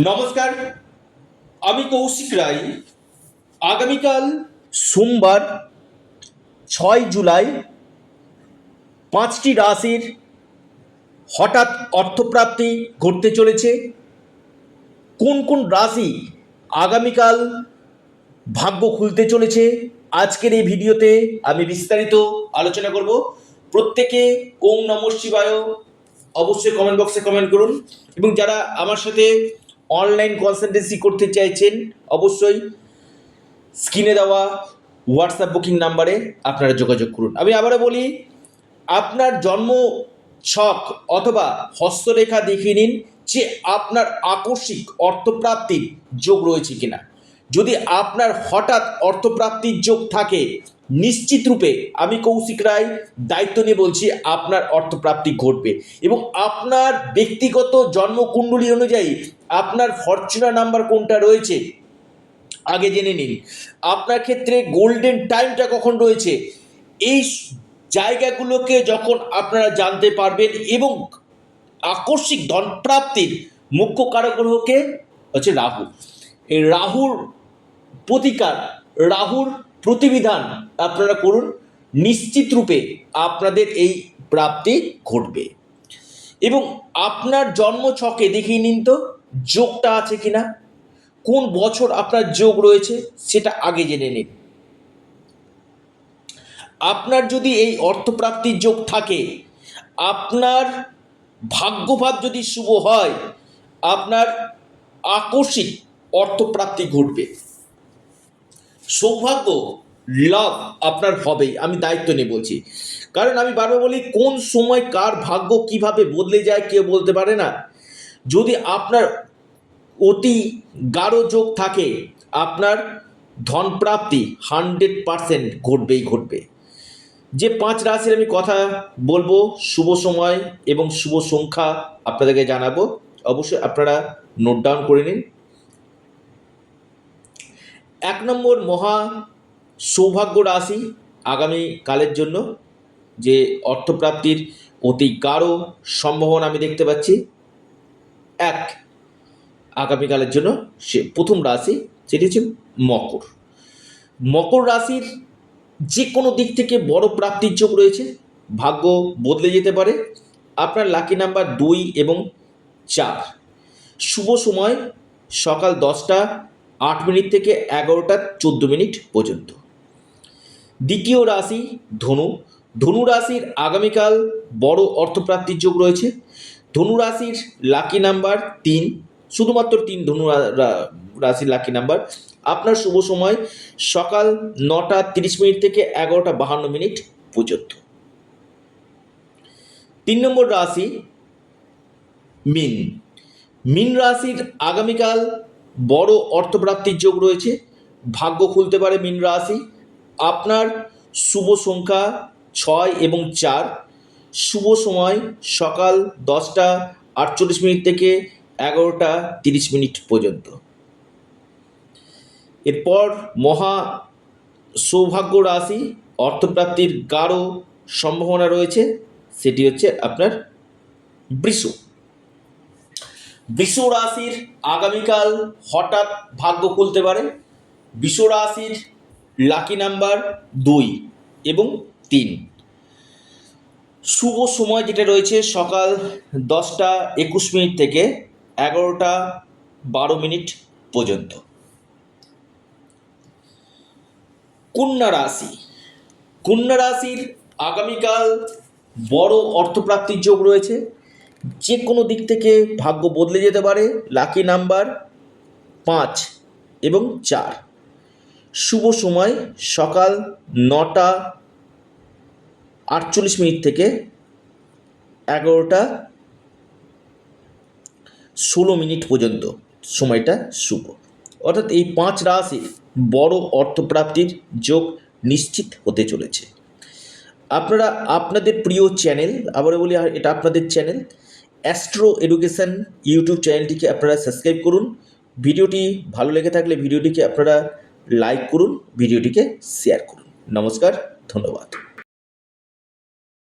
নমস্কার, আমি কৌশিক রায়। আগামীকাল সোমবার 6 জুলাই 5টি রাশির হঠাৎ অর্থপ্রাপ্তি ঘটতে চলেছে। কোন কোন রাশি আগামীকাল ভাগ্য খুলতে চলেছে, আজকের এই ভিডিওতে আমি বিস্তারিত আলোচনা করব। প্রত্যেকে ওম নমঃ শিবায় অবশ্যই কমেন্ট বক্সে কমেন্ট করুন, এবং যারা আমার সাথে অনলাইন কনসালটেন্সি করতে চাইছেন অবশ্যই স্ক্রিনে দেওয়া হোয়াটসঅ্যাপ বুকিং নাম্বারে আপনারা যোগাযোগ করুন। আমি আবারও বলি, আপনার জন্ম ছক অথবা হস্তরেখা দেখিয়ে নিন যে আপনার আকস্মিক অর্থপ্রাপ্তির যোগ রয়েছে কিনা। যদি আপনার হঠাৎ অর্থপ্রাপ্তির যোগ থাকে, নিশ্চিত রূপে আমি কৌশিক রায় দায়িত্ব নিয়ে বলছি আপনার অর্থপ্রাপ্তি ঘটবে। এবং আপনার ব্যক্তিগত জন্মকুণ্ডলী অনুযায়ী আপনার ফরচুনার নাম্বার কোনটা রয়েছে আগে জেনে নিন। আপনার ক্ষেত্রে গোল্ডেন টাইমটা কখন রয়েছে, এই জায়গাগুলোকে যখন আপনারা জানতে পারবেন, এবং আকস্মিক ধনপ্রাপ্তির মুখ্য কারক গ্রহকে হচ্ছে রাহু। এই রাহুর প্রতিকার, রাহুর প্রতিবিধান আপনারা করুন, নিশ্চিত রূপে আপনাদের এই প্রাপ্তি ঘটবে। এবং আপনার জন্ম ছকে দেখিয়ে নিন তো যোগটা আছে কিনা, কোন বছর আপনার যোগ রয়েছে সেটা আগে জেনে নিন। আপনার যদি এই অর্থপ্রাপ্তির যোগ থাকে, আপনার ভাগ্যভাব যদি শুভ হয়, আপনার আকস্মিক অর্থপ্রাপ্তি ঘটবে, সৌভাগ্য লাভ আপনার হবেই। আমি দায়িত্ব নিয়ে বলছি, কারণ আমি বারবার বলি কোন সময় কার ভাগ্য কিভাবে বদলে যায় কেউ বলতে পারে না। যদি আপনার অতি গাঢ় যোগ থাকে, আপনার ধনপ্রাপ্তি 100% ঘটবেই ঘটবে। যে 5 রাশির আমি কথা বলবো, শুভ সময় এবং শুভ সংখ্যা আপনাদেরকে জানাবো, অবশ্যই আপনারা নোট ডাউন করে নিন। 1 নম্বর মহা সৌভাগ্য রাশি আগামীকালের জন্য, যে অর্থপ্রাপ্তির অতি গাঢ় সম্ভাবনা আমি দেখতে পাচ্ছি। আগামীকালের জন্য সে প্রথম রাশি, সেটি হচ্ছে মকর। মকর রাশির যে কোনো দিক থেকে বড় প্রাপ্তির যোগ রয়েছে, ভাগ্য বদলে যেতে পারে। আপনার লাকি নাম্বার 2 এবং 4। শুভ সময় সকাল 10টা 8 মিনিট থেকে 11টা 14 মিনিট পর্যন্ত। দ্বিতীয় রাশি ধনু। ধনু রাশির আগামীকাল বড় অর্থপ্রাপ্তির যোগ রয়েছে। ধনু রাশির লাকি নাম্বার 3, শুধুমাত্র 3 ধনু রাশির লাকি নাম্বার। আপনার শুভ সময় সকাল 9টা 30 মিনিট থেকে 11টা 52 মিনিট পর্যন্ত। 3 নম্বর রাশি মীন। মীন রাশির আগামীকাল বড় অর্থপ্রাপ্তির যোগ রয়েছে, ভাগ্য খুলতে পারে মীন রাশি। আপনার শুভ সংখ্যা 6 এবং 4। শুভ সময় সকাল 10টা 48 মিনিট থেকে 11টা 30 মিনিট পর্যন্ত। এরপর মহা সৌভাগ্য রাশি, অর্থপ্রাপ্তির গাঢ় সম্ভাবনা রয়েছে, সেটি হচ্ছে আপনার বৃষ। বৃষ রাশির আগামীকাল হঠাৎ ভাগ্য খুলতে পারে। বৃষ রাশির লাকি নাম্বার 2 এবং 3। শুভ সময় যেটা রয়েছে সকাল 10টা 21 মিনিট থেকে 11টা 12 মিনিট পর্যন্ত। কন্যা রাশি। কন্যা রাশির আগামীকাল বড় অর্থপ্রাপ্তির যোগ রয়েছে, যে কোনো দিক থেকে ভাগ্য বদলে যেতে পারে। লাকি নাম্বার 5 এবং 4। শুভ সময় সকাল 9টা 48 মিনিট থেকে 11টা 16 মিনিট পর্যন্ত সময়টা শুভ। অর্থাৎ এই 5 রাশি বড় অর্থপ্রাপ্তির যোগ নিশ্চিত হতে চলেছে। আপনারা আপনাদের প্রিয় চ্যানেল, আবারও বলি এটা আপনাদের চ্যানেল অ্যাস্ট্রো এডুকেশন ইউটিউব চ্যানেলটিকে আপনারা সাবস্ক্রাইব করুন। ভিডিওটি ভালো লেগে থাকলে ভিডিওটিকে আপনারা লাইক করুন, ভিডিওটিকে শেয়ার করুন। নমস্কার, ধন্যবাদ।